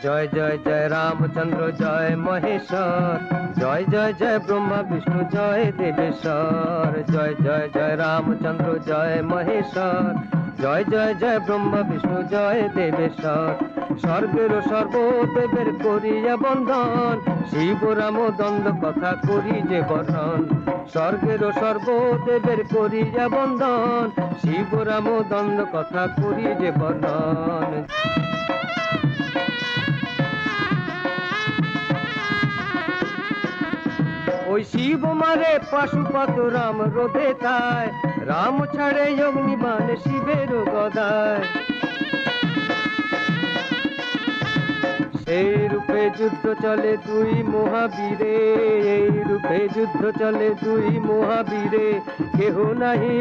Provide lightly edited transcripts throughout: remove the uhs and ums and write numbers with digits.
জয় জয় জয় রামচন্দ্র জয় মহেশ্বর, জয় জয় জয় ব্রহ্মা বিষ্ণু জয় দেবেশ্বর। জয় জয় জয় রামচন্দ্র জয় মহেশ্বর, জয় জয় জয় ব্রহ্মা বিষ্ণু জয় দেবেশ্বর। স্বর্গের সর্বদেবের করিয়া বন্ধন, শিব রাম দ্বন্দ্ব কথা করি যে বর্ণন। স্বর্গের সর্বদেবের করিয়া বন্ধন, শিব রাম দ্বন্দ্ব কথা করি যে বর্ণন। ওই শিব মারে পাশুপত রাম রোধে তাই, রাম ছাড়ে অগ্নিবাণ শিবের গদায়। সেই রূপে যুদ্ধ চলে দুই মহাবীরে, এই রূপে যুদ্ধ চলে দুই মহাবীরে। কেহ নাহি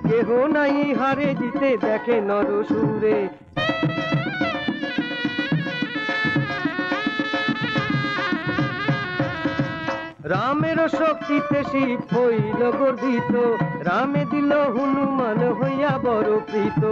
কেহ নাহি হারে জিতে দেখে নরসুরে। রামের শক্তিতে শিব হইল গর্বিত, রামে দিল হনুমান হইয়া বড় প্রীত।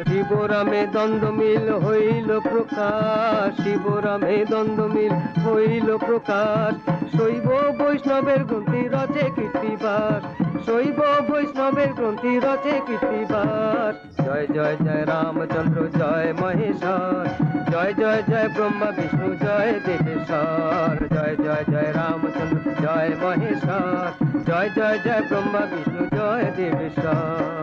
শিব রামে দ্বন্দ্ব মিল হইল প্রকাশ, শিব রামে দ্বন্দ্ব মিল হইল প্রকাশ। শৈব বৈষ্ণবের গ্রন্থি রচে কীর্তিবাস, শৈব বৈষ্ণবের গ্রন্থি রচে কীর্তিবাস। জয় জয় জয় রামচন্দ্র জয় মহেশ্বর, জয় জয় জয় ব্রহ্মা বিষ্ণু জয় দেবেশ্বর। জয় জয় জয় রামচন্দ্র জয় মহেশ্বর, জয় জয় জয় ব্রহ্মা বিষ্ণু জয় দেবেশ্বর।